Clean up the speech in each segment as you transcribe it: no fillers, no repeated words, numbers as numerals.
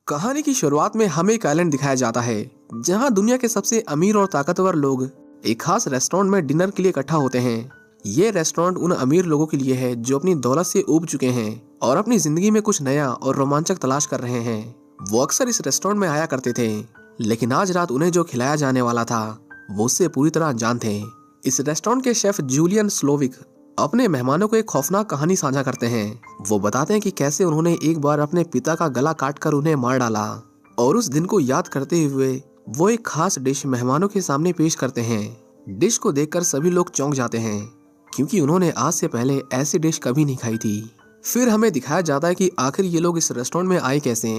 कहानी की शुरुआत में हमें एक आइलैंड दिखाया जाता है जहां दुनिया के सबसे अमीर और ताकतवर लोग एक खास रेस्टोरेंट में डिनर के लिए इकट्ठा होते हैं। ये रेस्टोरेंट उन अमीर लोगों के लिए है जो अपनी दौलत से ऊब चुके हैं और अपनी जिंदगी में कुछ नया और रोमांचक तलाश कर रहे हैं। वो अक्सर इस रेस्टोरेंट में आया करते थे, लेकिन आज रात उन्हें जो खिलाया जाने वाला था वो उससे पूरी तरह अनजान थे। इस रेस्टोरेंट के शेफ जूलियन स्लोविक अपने मेहमानों को एक खौफनाक कहानी साझा करते हैं। वो बताते हैं कि कैसे उन्होंने एक बार अपने पिता का गला काटकर उन्हें मार डाला और उस दिन को याद करते हुए वो एक खास डिश मेहमानों के सामने पेश करते हैं। डिश को देखकर सभी लोग चौंक जाते हैं क्योंकि उन्होंने आज से पहले ऐसी डिश कभी नहीं खाई थी। फिर हमें दिखाया जाता है कि आखिर ये लोग इस रेस्टोरेंट में आए कैसे।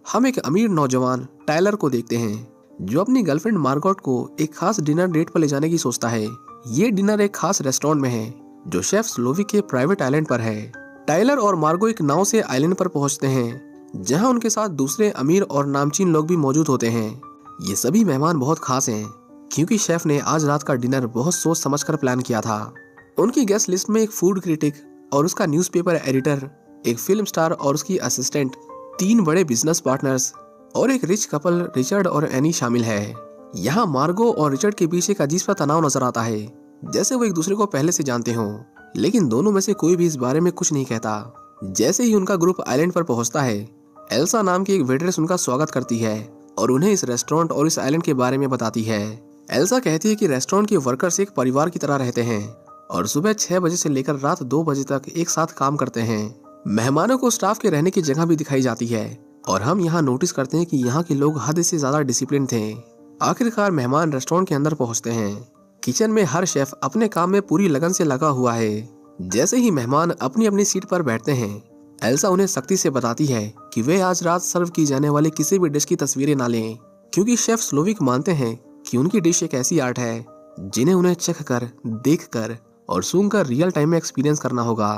हम एक अमीर नौजवान टायलर को देखते हैं जो अपनी गर्लफ्रेंड मार्गोट को एक खास डिनर डेट पर ले जाने की सोचता है। ये डिनर एक खास रेस्टोरेंट में है जो शेफ स्लोविक के प्राइवेट आइलैंड पर है। टाइलर और मार्गो एक नाव से आइलैंड पर पहुंचते हैं जहां उनके साथ दूसरे अमीर और नामचीन लोग भी मौजूद होते हैं। ये सभी मेहमान बहुत खास हैं क्योंकि शेफ ने आज रात का डिनर बहुत सोच समझकर प्लान किया था। उनकी गेस्ट लिस्ट में एक फूड क्रिटिक और उसका न्यूज़पेपर एडिटर, एक फिल्म स्टार और उसकी असिस्टेंट, 3 बड़े बिजनेस पार्टनर्स और एक रिच कपल रिचर्ड और एनी शामिल है। यहाँ मार्गो और रिचर्ड के बीच एक अजीब सा तनाव नजर आता है, जैसे वो एक दूसरे को पहले से जानते हों, लेकिन दोनों में से कोई भी इस बारे में कुछ नहीं कहता। जैसे ही उनका ग्रुप आइलैंड पर पहुंचता है, एल्सा नाम की एक वेट्रेस उनका स्वागत करती है और उन्हें इस रेस्टोरेंट और इस आइलैंड के बारे में बताती है। एल्सा कहती है कि रेस्टोरेंट के वर्कर्स एक परिवार की तरह रहते हैं और सुबह 6 बजे से लेकर रात 2 बजे तक एक साथ काम करते हैं। मेहमानों को स्टाफ के रहने की जगह भी दिखाई जाती है और हम यहाँ नोटिस करते हैं कि यहाँ के लोग हद से ज्यादा डिसिप्लिन थे। आखिरकार मेहमान रेस्टोरेंट के अंदर पहुँचते हैं। किचन में हर शेफ अपने काम में पूरी लगन से लगा हुआ है। जैसे ही मेहमान अपनी अपनी सीट पर बैठते हैं, एल्सा उन्हें सख्ती से बताती है कि वे आज रात सर्व की जाने वाली किसी भी डिश की तस्वीरें ना लें, क्योंकि शेफ स्लोविक मानते हैं कि उनकी डिश एक ऐसी आर्ट है जिन्हें उन्हें चख कर, देख कर और सूंघ कर रियल टाइम में एक्सपीरियंस करना होगा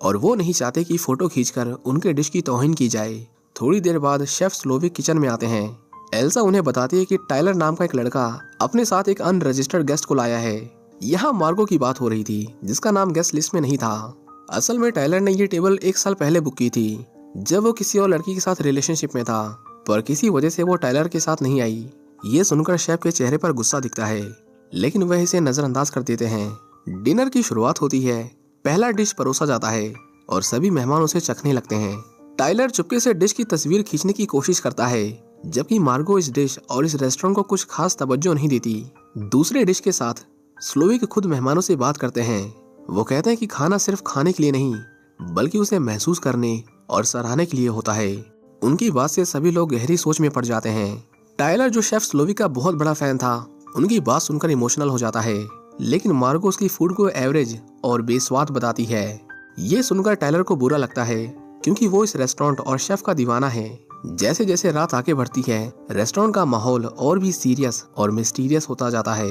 और वो नहीं चाहते कि फोटो खींचकर उनके डिश की तौहीन की जाए। थोड़ी देर बाद शेफ स्लोविक किचन में आते हैं। एल्सा उन्हें बताती है कि टाइलर नाम का एक लड़का अपने साथ एक अनरजिस्टर्ड गेस्ट को लाया है। यहाँ मार्गो की बात हो रही थी जिसका नाम गेस्ट लिस्ट में नहीं था। असल में टाइलर ने ये टेबल 1 साल पहले बुक की थी जब वो किसी और लड़की के साथ रिलेशनशिप में था, पर किसी वजह से वो टाइलर के साथ नहीं आई। ये सुनकर शेफ के चेहरे पर गुस्सा दिखता है, लेकिन वह इसे नजरअंदाज कर देते हैं। डिनर की शुरुआत होती है। पहला डिश परोसा जाता है और सभी मेहमान उसे चखने लगते हैं। टाइलर चुपके से डिश की तस्वीर खींचने की कोशिश करता है, जबकि मार्गो इस डिश और इस रेस्टोरेंट को कुछ खास तवज्जो नहीं देती। दूसरे डिश के साथ स्लोविक खुद मेहमानों से बात करते हैं। वो कहते हैं कि खाना सिर्फ खाने के लिए नहीं, बल्कि उसे महसूस करने और सराहने के लिए होता है। उनकी बात से सभी लोग गहरी सोच में पड़ जाते हैं। टाइलर, जो शेफ स्लोविक का बहुत बड़ा फैन था, उनकी बात सुनकर इमोशनल हो जाता है, लेकिन मार्गो उसकी फूड को एवरेज और बेस्वाद बताती है। ये सुनकर टाइलर को बुरा लगता है क्योंकि वो इस रेस्टोरेंट और शेफ का दीवाना है। जैसे जैसे रात आगे बढ़ती है, रेस्टोरेंट का माहौल और भी सीरियस और मिस्टीरियस होता जाता है।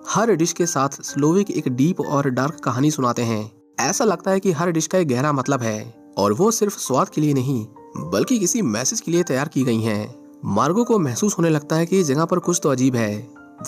हर डिश के साथ स्लोविक एक डीप और डार्क कहानी सुनाते हैं। ऐसा लगता है कि हर डिश का एक गहरा मतलब है और वो सिर्फ स्वाद के लिए नहीं, बल्कि किसी मैसेज के लिए तैयार की गई हैं। मार्गो को महसूस होने लगता है कि इस जगह पर कुछ तो अजीब है।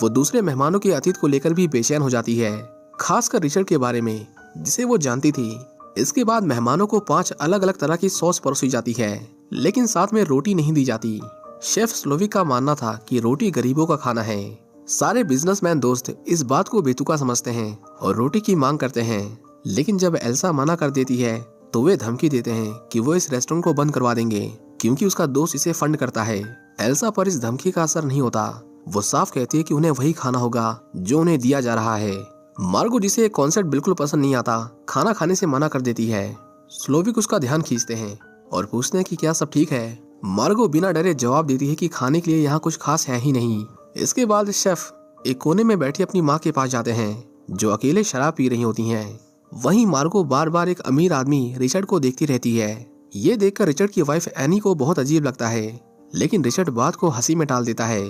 वो दूसरे मेहमानों के अतीत को लेकर भी बेचैन हो जाती है, खासकर रिचर्ड के बारे में, जिसे वो जानती थी। इसके बाद मेहमानों को 5 अलग अलग तरह की सॉस परोसी जाती है, लेकिन साथ में रोटी नहीं दी जाती। शेफ स्लोविक का मानना था कि रोटी गरीबों का खाना है। सारे बिजनेसमैन दोस्त इस बात को बेतुका समझते हैं और रोटी की मांग करते हैं, लेकिन जब एल्सा मना कर देती है तो वे धमकी देते हैं कि वो इस रेस्टोरेंट को बंद करवा देंगे क्योंकि उसका दोस्त इसे फंड करता है। एल्सा पर इस धमकी का असर नहीं होता। वो साफ कहती है कि उन्हें वही खाना होगा जो उन्हें दिया जा रहा है। मार्गो, जिसे एक कॉन्सेप्ट बिल्कुल पसंद नहीं आता, खाना खाने से मना कर देती है। स्लोविक उसका ध्यान खींचते हैं और पूछते हैं कि क्या सब ठीक है। मार्गो बिना डरे जवाब देती है कि खाने के लिए यहाँ कुछ खास है ही नहीं। इसके बाद शेफ एक कोने में बैठी अपनी माँ के पास जाते हैं जो अकेले शराब पी रही होती हैं। वहीं मार्गो बार बार एक अमीर आदमी रिचर्ड को देखती रहती है। ये देखकर रिचर्ड की वाइफ एनी को बहुत अजीब लगता है, लेकिन रिचर्ड बात को हंसी में टाल देता है।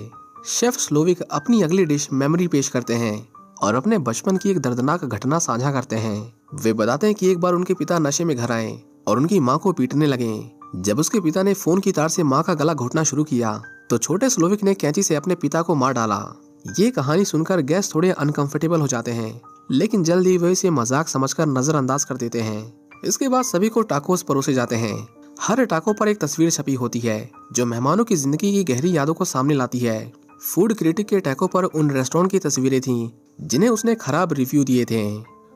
शेफ स्लोविक अपनी अगली डिश मेमोरी पेश करते हैं और अपने बचपन की एक दर्दनाक घटना साझा करते हैं। वे बताते हैं कि एक बार उनके पिता नशे में घर आए और उनकी माँ को पीटने लगे। जब उसके पिता ने फोन की तार से माँ का गला घोटना शुरू किया तो छोटे स्लोविक ने कैंची से अपने पिता को मार डाला। ये कहानी सुनकर गेस्ट थोड़े अनकंफर्टेबल हो जाते हैं, लेकिन जल्द ही वे इसे मजाक समझकर नजरअंदाज कर देते हैं। इसके बाद सभी को टाकोस परोसे जाते हैं। हर टाको पर एक तस्वीर छपी होती है जो मेहमानों की जिंदगी की गहरी यादों को सामने लाती है। फूड क्रिटिक के टैको पर उन रेस्टोरेंट की तस्वीरें थीं जिन्हें उसने खराब रिव्यू दिए थे।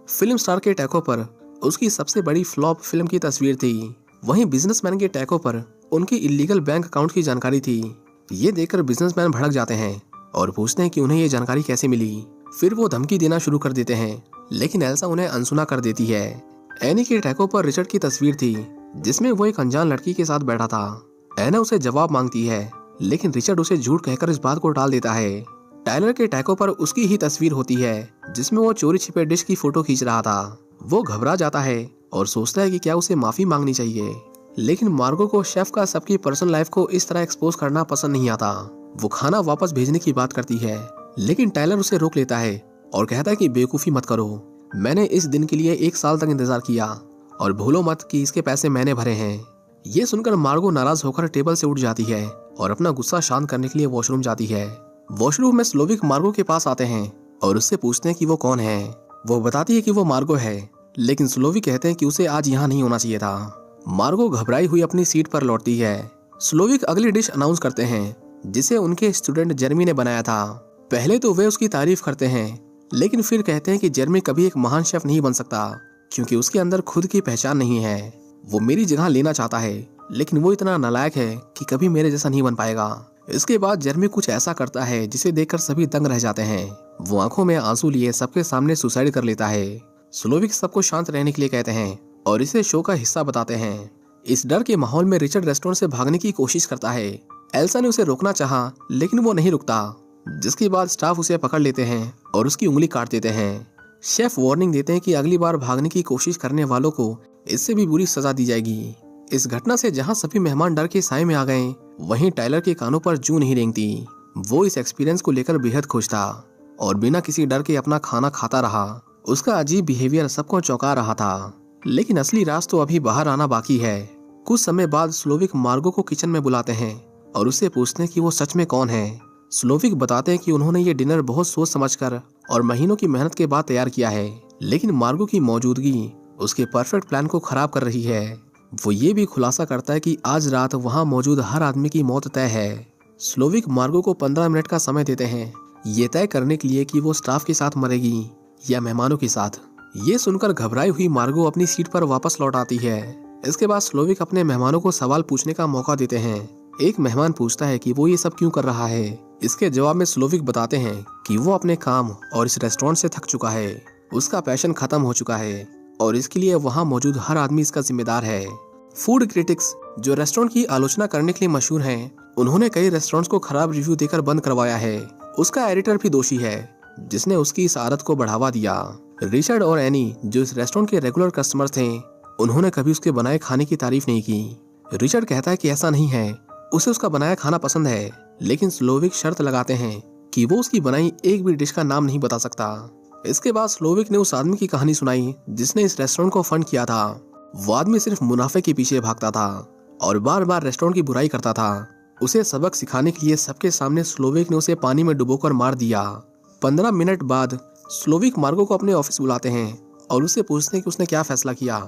फिल्म स्टार के टैको पर उसकी सबसे बड़ी फ्लॉप फिल्म की तस्वीर थी। वहीं बिजनेसमैन के टैको पर उनकी इलीगल बैंक अकाउंट की जानकारी थी। ये देखकर बिजनेसमैन भड़क जाते हैं और पूछते हैं कि उन्हें ये जानकारी कैसे मिली। फिर वो धमकी देना शुरू कर देते हैं, लेकिन एल्सा उन्हें अनसुना कर देती है। एनी के टैको पर रिचर्ड की तस्वीर थी जिसमें वो एक अनजान लड़की के साथ बैठा था। एना उसे जवाब मांगती है, लेकिन रिचर्ड उसे झूठ कहकर इस बात को टाल देता है। टायलर के टैको पर उसकी ही तस्वीर होती है जिसमें वो चोरी छिपे डिश की फोटो खींच रहा था। वो घबरा जाता है और सोचता है कि क्या उसे माफी मांगनी चाहिए, लेकिन मार्गो को शेफ का सबकी पर्सनल लाइफ को इस तरह एक्सपोज करना पसंद नहीं आता। वो खाना वापस भेजने की बात करती है, लेकिन टायलर उसे रोक लेता है और कहता है कि बेवकूफी मत करो, मैंने इस दिन के लिए 1 साल तक इंतजार किया और भूलो मत कि इसके पैसे मैंने भरे हैं। ये सुनकर मार्गो नाराज होकर टेबल से उठ जाती है और अपना गुस्सा शांत करने के लिए वॉशरूम जाती है। वॉशरूम में स्लोविक मार्गो के पास आते हैं और उससे पूछते हैं कि वो कौन है। वो बताती है कि वो मार्गो है, लेकिन स्लोविक कहते हैं कि उसे आज यहाँ नहीं होना चाहिए था। मार्गो घबराई हुई अपनी सीट पर लौटती है। स्लोविक अगली डिश अनाउंस करते हैं जिसे उनके स्टूडेंट जेरमी ने बनाया था। पहले तो वे उसकी तारीफ करते हैं, लेकिन फिर कहते हैं कि जेरमी कभी एक महान शेफ नहीं बन सकता क्योंकि उसके अंदर खुद की पहचान नहीं है। वो मेरी जगह लेना चाहता है, लेकिन वो इतना नालायक है कि कभी मेरे जैसा नहीं बन पाएगा। इसके बाद जेरमी कुछ ऐसा करता है जिसे देखकर सभी दंग रह जाते हैं। वो आंखों में आंसू लिए सबके सामने सुसाइड कर लेता है। स्लोविक सबको शांत रहने के लिए कहते हैं और इसे शो का हिस्सा बताते हैं। इस डर के माहौल में रिचर्ड रेस्टोरेंट से भागने की कोशिश करता है। एल्सा ने उसे रोकना चाहा, लेकिन वो नहीं रुकता, जिसके बाद स्टाफ उसे पकड़ लेते हैं और उसकी उंगली काट देते हैं। शेफ वार्निंग देते हैं कि अगली बार भागने की कोशिश करने वालों को इससे भी बुरी सजा दी जाएगी। इस घटना से जहां सभी मेहमान डर के साए में आ गए, वहीं टायलर के कानों पर जूं नहीं रेंगती। वो इस एक्सपीरियंस को लेकर बेहद खुश था और बिना किसी डर के अपना खाना खाता रहा। उसका अजीब बिहेवियर सबको चौंका रहा था, लेकिन असली राज तो अभी बाहर आना बाकी है। कुछ समय बाद स्लोविक मार्गो को किचन में बुलाते हैं और उससे पूछते हैं कि वो सच में कौन है। स्लोविक बताते हैं कि उन्होंने ये डिनर बहुत सोच समझकर और महीनों की मेहनत के बाद तैयार किया है, लेकिन मार्गो की मौजूदगी उसके परफेक्ट प्लान को खराब कर रही है। वो ये भी खुलासा करता है कि आज रात वहाँ मौजूद हर आदमी की मौत तय है। स्लोविक मार्गो को 15 मिनट का समय देते हैं ये तय करने के लिए कि वो स्टाफ के साथ मरेगी या मेहमानों के साथ। ये सुनकर घबराई हुई मार्गो अपनी सीट पर वापस लौट आती है। इसके बाद स्लोविक अपने मेहमानों को सवाल पूछने का मौका देते हैं। एक मेहमान पूछता है कि वो ये सब क्यों कर रहा है। इसके जवाब में स्लोविक बताते हैं कि वो अपने काम और इस रेस्टोरेंट से थक चुका है। उसका पैशन खत्म हो चुका है और इसके लिए वहाँ मौजूद हर आदमी इसका जिम्मेदार है। फूड क्रिटिक्स जो रेस्टोरेंट की आलोचना करने के लिए मशहूर हैं, उन्होंने कई रेस्टोरेंट्स को खराब रिव्यू देकर बंद करवाया है। उसका एडिटर भी दोषी है जिसने उसकी इस आदत को बढ़ावा दिया। रिचर्ड और एनी जो इस रेस्टोरेंट के रेगुलर कस्टमर थे, उन्होंने कभी उसके बनाए खाने की तारीफ नहीं की। रिचर्ड कहता है कि ऐसा नहीं है, उसे उसका बनाया खाना पसंद है, लेकिन स्लोविक शर्त लगाते हैं कि वो उसकी बनाई एक भी डिश का नाम नहीं बता सकता। इसके बाद स्लोविक ने उस आदमी की कहानी सुनाई जिसने इस रेस्टोरेंट को फंड किया था। वो आदमी सिर्फ मुनाफे के पीछे भागता था और बार बार रेस्टोरेंट की बुराई करता था। उसे सबक सिखाने के लिए सबके सामने स्लोविक ने उसे पानी में डुबोकर मार दिया। 15 मिनट बाद स्लोविक मार्गो को अपने ऑफिस बुलाते हैं और उससे पूछते हैं कि उसने क्या फैसला किया।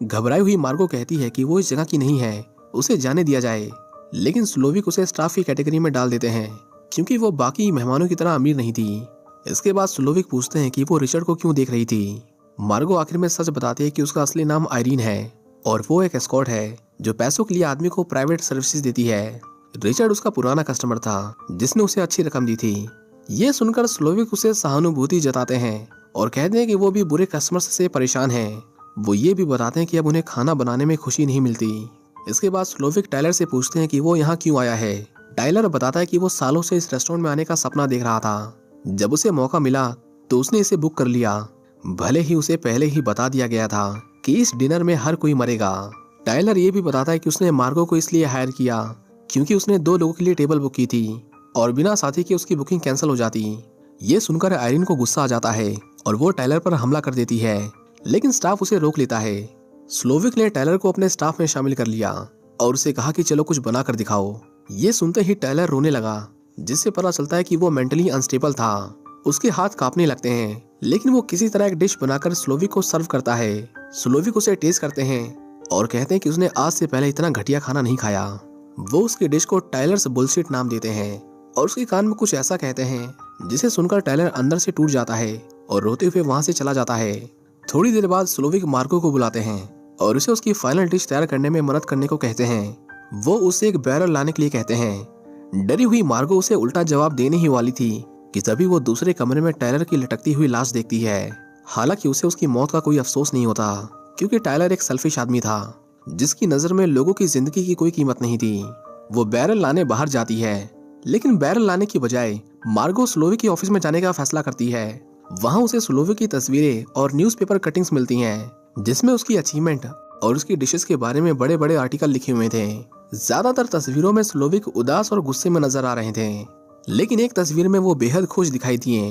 घबराई हुई मार्गो कहती है कि वो इस जगह की नहीं है, उसे जाने दिया जाए, लेकिन स्लोविक उसे स्टाफ की कैटेगरी में डाल देते हैं क्योंकि वो बाकी मेहमानों की तरह अमीर नहीं थी। इसके बाद स्लोविक पूछते हैं कि वो रिचर्ड को क्यों देख रही थी। मार्गो आखिर में सच बताती है कि उसका असली नाम आयरीन है और वो एक एस्कॉर्ट है जो पैसों के लिए आदमी को प्राइवेट सर्विसेज देती है। रिचर्ड उसका पुराना कस्टमर था जिसने उसे अच्छी रकम दी थी। ये सुनकर स्लोविक उसे सहानुभूति जताते हैं और कहते हैं कि वो भी बुरे कस्टमर्स से परेशान है। वो ये भी बताते हैं कि अब उन्हें खाना बनाने में खुशी नहीं मिलती। इसके बाद स्लोविक टायलर से पूछते हैं कि वो यहाँ क्यों आया है। टायलर बताता है कि वो सालों से इस रेस्टोरेंट में आने का सपना देख रहा था। जब उसे मौका मिला तो उसने इसे बुक कर लिया, भले ही उसे पहले ही बता दिया गया था कि इस डिनर में हर कोई मरेगा। टायलर ये भी बताता है कि उसने मार्गो को इसलिए हायर किया क्योंकि उसने 2 लोगों के लिए टेबल बुक की थी और बिना साथी के उसकी बुकिंग कैंसिल हो जाती। ये सुनकर आयरीन को गुस्सा आ जाता है और वो टायलर पर हमला कर देती है, लेकिन स्टाफ उसे रोक लेता है। स्लोविक ने टायलर को अपने स्टाफ में शामिल कर लिया और उसे कहा कि चलो कुछ बना कर दिखाओ। ये सुनते ही टायलर रोने लगा, जिससे पता चलता है कि वो मेंटली अनस्टेबल था। उसके हाथ कांपने लगते हैं, लेकिन वो किसी तरह एक डिश बनाकर स्लोविक को सर्व करता है। स्लोविक उसे टेस्ट करते हैं और कहते हैं कि उसने आज से पहले इतना घटिया खाना नहीं खाया। वो उसकी डिश को टाइलर्स बुलशिट नाम देते हैं और उसके कान में कुछ ऐसा कहते हैं जिसे सुनकर टाइलर अंदर से टूट जाता है और रोते हुए वहां से चला जाता है। थोड़ी देर बाद स्लोविक मार्गो को बुलाते हैं और उसे उसकी फाइनल डिश तैयार करने में मदद करने को कहते हैं। वो उसे एक बैरल लाने के लिए कहते हैं। डरी हुई मार्गो उसे उल्टा जवाब देने ही वाली थी कि तभी वो दूसरे कमरे में टाइलर की लटकती हुई लाश देखती है। हालांकि उसे उसकी मौत का कोई अफसोस नहीं होता, क्योंकि टाइलर एक सेल्फिश आदमी था जिसकी नजर में लोगों की जिंदगी की कोई कीमत नहीं थी। वो बैरल लाने बाहर जाती है, लेकिन बैरल लाने की बजाय मार्गो स्लोविक के ऑफिस में जाने का फैसला करती है। वहाँ उसे स्लोविक की तस्वीरें और न्यूज़पेपर कटिंग्स मिलती हैं, जिसमें उसकी अचीवमेंट और उसकी डिशेस के बारे में बड़े बड़े आर्टिकल लिखे हुए थे। ज्यादातर तस्वीरों में स्लोविक उदास और गुस्से में नजर आ रहे थे, लेकिन एक तस्वीर में वो बेहद खुश दिखाई दिए।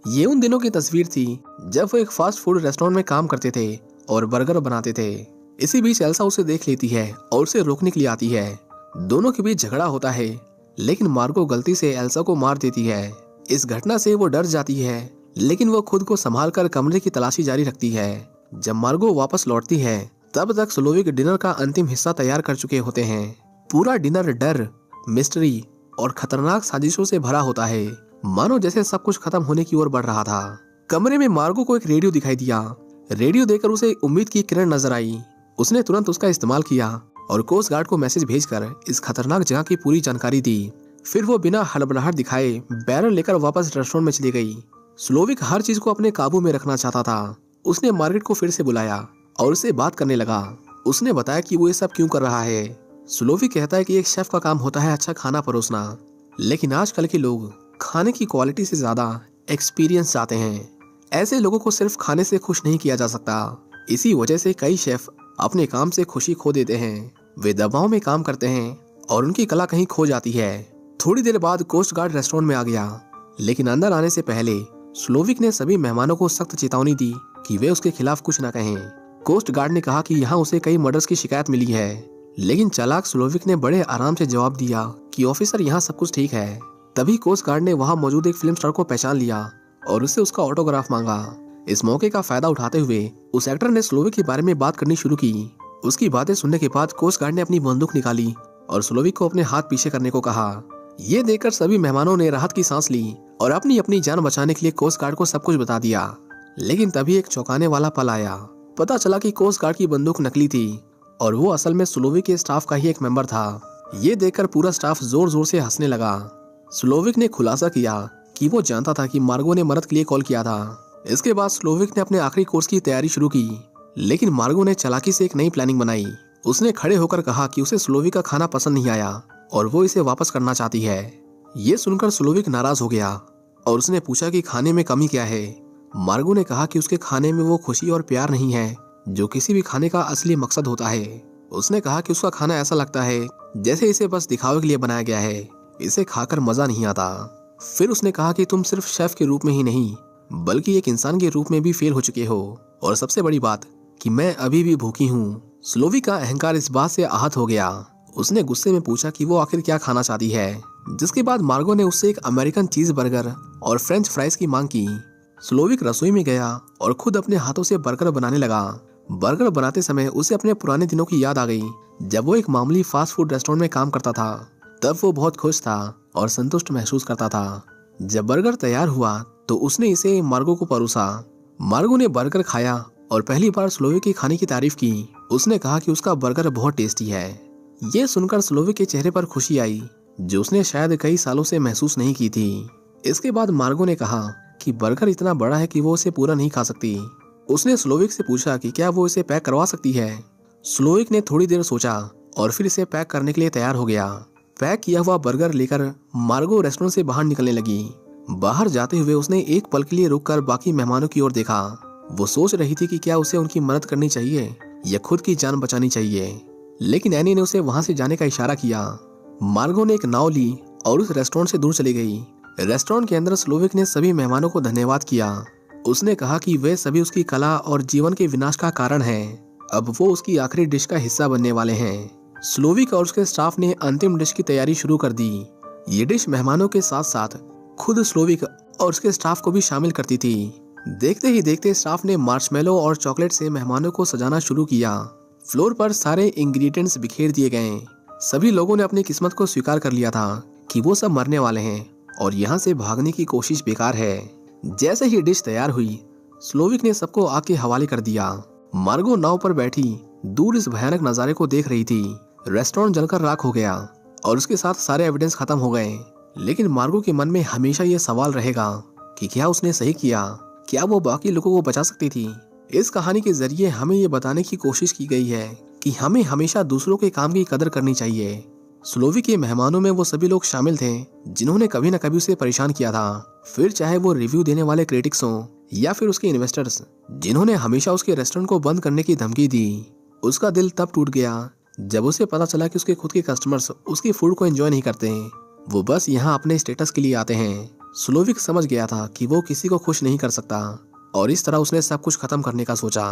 ये उन दिनों की तस्वीर थी जब वो एक फास्ट फूड रेस्टोरेंट में काम करते थे और बर्गर बनाते थे। इसी बीच एल्सा उसे देख लेती है और उसे रोकने के लिए आती है। दोनों के बीच झगड़ा होता है, लेकिन मार्गो गलती से एल्सा को मार देती है। इस घटना से वो डर जाती है, लेकिन वो खुद को संभाल कर कमरे की तलाशी जारी रखती है। जब मार्गो वापस लौटती है, तब तक स्लोविक डिनर का अंतिम हिस्सा तैयार कर चुके होते हैं। पूरा डिनर डर, मिस्ट्री और खतरनाक साजिशों से भरा होता है, मानो जैसे सब कुछ खत्म होने की ओर बढ़ रहा था। कमरे में मार्गो को एक रेडियो दिखाई दिया। रेडियो देखकर उसे उम्मीद की किरण नजर आई। उसने तुरंत उसका इस्तेमाल किया और कोस्ट गार्ड को मैसेज भेजकर इस खतरनाक जगह की पूरी जानकारी दी। फिर वो बिना हड़बड़ाहट दिखाए बैरल लेकर वापस रेस्टोरेंट में चली गई। स्लोविक हर चीज को अपने काबू में रखना चाहता था। उसने मार्गरेट को फिर से बुलाया और उससे बात करने लगा। उसने बताया कि वो ये सब क्यों कर रहा है। स्लोविक कहता है कि एक शेफ का काम होता है अच्छा खाना परोसना, लेकिन आजकल के लोग खाने की क्वालिटी से ज्यादा एक्सपीरियंस चाहते हैं। ऐसे लोगों को सिर्फ खाने से खुश नहीं किया जा सकता। इसी वजह से कई शेफ अपने काम से खुशी खो देते हैं। वे दबाव में काम करते हैं और उनकी कला कहीं खो जाती है। थोड़ी देर बाद कोस्ट गार्ड रेस्टोरेंट में आ गया, लेकिन अंदर आने से पहले स्लोविक ने सभी मेहमानों को सख्त चेतावनी दी कि वे उसके खिलाफ कुछ न कहें। कोस्ट गार्ड ने कहा कि यहाँ उसे कई मर्डर्स की शिकायत मिली है, लेकिन चालाक स्लोविक ने बड़े आराम से जवाब दिया कि ऑफिसर यहाँ सब कुछ ठीक है। तभी कोस्ट गार्ड ने वहाँ मौजूद एक फिल्म स्टार को पहचान लिया और उससे उसका ऑटोग्राफ मांगा। इस मौके का फायदा उठाते हुए उस एक्टर ने स्लोविक के बारे में बात करनी शुरू की। उसकी बातें सुनने के बाद कोस्ट गार्ड ने अपनी बंदूक निकाली और स्लोविक को अपने हाथ पीछे करने को कहा। ये देखकर सभी मेहमानों ने राहत की सांस ली और अपनी अपनी जान बचाने के लिए कोस्ट गार्ड को सब कुछ बता दिया। लेकिन तभी एक चौंकाने वाला पल आया। पता चला कि कोस्ट गार्ड की बंदूक नकली थी और वो असल में स्लोविक के स्टाफ का ही एक मेंबर था। ये देखकर पूरा स्टाफ जोर जोर से हंसने लगा। स्लोविक ने खुलासा किया कि वो जानता था कि मार्गो ने मदद के लिए कॉल किया था। इसके बाद स्लोविक ने अपने आखिरी कोर्स की तैयारी शुरू की, लेकिन मार्गो ने चालाकी से एक नई प्लानिंग बनाई। उसने खड़े होकर कहा कि उसे स्लोविक का खाना पसंद नहीं आया और वो इसे वापस करना चाहती है। ये सुनकर स्लोविक नाराज हो गया और उसने पूछा कि खाने में कमी क्या है। मार्गो ने कहा कि उसके खाने में वो खुशी और प्यार नहीं है जो किसी भी खाने का असली मकसद होता है। उसने कहा कि उसका खाना ऐसा लगता है जैसे इसे बस दिखावे के लिए बनाया गया है, इसे खाकर मजा नहीं आता। फिर उसने कहा कि तुम सिर्फ शेफ के रूप में ही नहीं बल्कि एक इंसान के रूप में भी फेल हो चुके हो, और सबसे बड़ी बात कि मैं अभी भी भूखी हूँ। स्लोविक का अहंकार इस बात से आहत हो गया। उसने गुस्से में पूछा कि वो आखिर क्या खाना चाहती है, जिसके बाद मार्गो ने उससे एक अमेरिकन चीज बर्गर और फ्रेंच फ्राइज की मांग की। स्लोविक रसोई में गया और खुद अपने हाथों से बर्गर बनाने लगा। बर्गर बनाते समय उसे अपने पुराने दिनों की याद आ गई जब वो एक मामूली फास्ट फूड रेस्टोरेंट में काम करता था। तब वो बहुत खुश था और संतुष्ट महसूस करता था। जब बर्गर तैयार हुआ तो उसने इसे मार्गो को परोसा। मार्गो ने बर्गर खाया और पहली बार स्लोविक के खाने की तारीफ की। उसने कहा कि उसका बर्गर बहुत टेस्टी है। ये सुनकर स्लोविक के चेहरे पर खुशी आई जो उसने शायद कई सालों से महसूस नहीं की थी। इसके बाद मार्गो ने कहा कि बर्गर इतना बड़ा है कि वो उसे पूरा नहीं खा सकती। उसने स्लोविक से पूछा कि क्या वो इसे पैक करवा सकती है। स्लोविक ने थोड़ी देर सोचा और फिर इसे पैक करने के लिए तैयार हो गया। पैक किया हुआ बर्गर लेकर मार्गो रेस्टोरेंट से बाहर निकलने लगी। बाहर जाते हुए उसने एक पल के लिए रुककर बाकी मेहमानों की ओर देखा। वो सोच रही थी कि क्या उसे उनकी मदद करनी चाहिए या खुद की जान बचानी चाहिए, लेकिन एनी ने उसे वहां से जाने का इशारा किया। मार्गो ने एक नाव ली और उस रेस्टोरेंट से दूर चली गई। रेस्टोरेंट के अंदर स्लोविक ने सभी मेहमानों को धन्यवाद किया। उसने कहा कि वे सभी उसकी कला और जीवन के विनाश का कारण हैं। अब वो उसकी आखिरी डिश का हिस्सा बनने वाले हैं। स्लोविक और उसके स्टाफ ने अंतिम डिश की तैयारी शुरू कर दी। ये डिश मेहमानों के साथ साथ खुद स्लोविक और उसके स्टाफ को भी शामिल करती थी। देखते ही देखते स्टाफ ने मार्शमेलो और चॉकलेट से मेहमानों को सजाना शुरू किया। फ्लोर पर सारे इंग्रेडिएंट्स बिखेर दिए गए। सभी लोगों ने अपनी किस्मत को स्वीकार कर लिया था कि वो सब मरने वाले हैं और यहाँ से भागने की कोशिश बेकार है। जैसे ही डिश तैयार हुई, स्लोविक ने सबको आग के हवाले कर दिया। मार्गो नाव पर बैठी दूर इस भयानक नजारे को देख रही थी। रेस्टोरेंट जलकर राख हो गया और उसके साथ सारे एविडेंस खत्म हो गए। लेकिन मार्गो के मन में हमेशा ये सवाल रहेगा कि क्या उसने सही किया, क्या वो बाकी लोगों को बचा सकती थी। इस कहानी के जरिए हमें ये बताने की कोशिश की गई है कि हमें हमेशा दूसरों के काम की कदर करनी चाहिए। स्लोविक के मेहमानों में वो सभी लोग शामिल थे जिन्होंने कभी न कभी उसे परेशान किया था, फिर चाहे वो रिव्यू देने वाले क्रिटिक्स हों या फिर उसके इन्वेस्टर्स जिन्होंने हमेशा उसके रेस्टोरेंट को बंद करने की धमकी दी। उसका दिल तब टूट गया जब उसे पता चला कि उसके खुद के कस्टमर्स उसकी फूड को एंजॉय नहीं करते हैं, वो बस यहाँ अपने स्टेटस के लिए आते हैं। स्लोविक समझ गया था कि वो किसी को खुश नहीं कर सकता और इस तरह उसने सब कुछ खत्म करने का सोचा।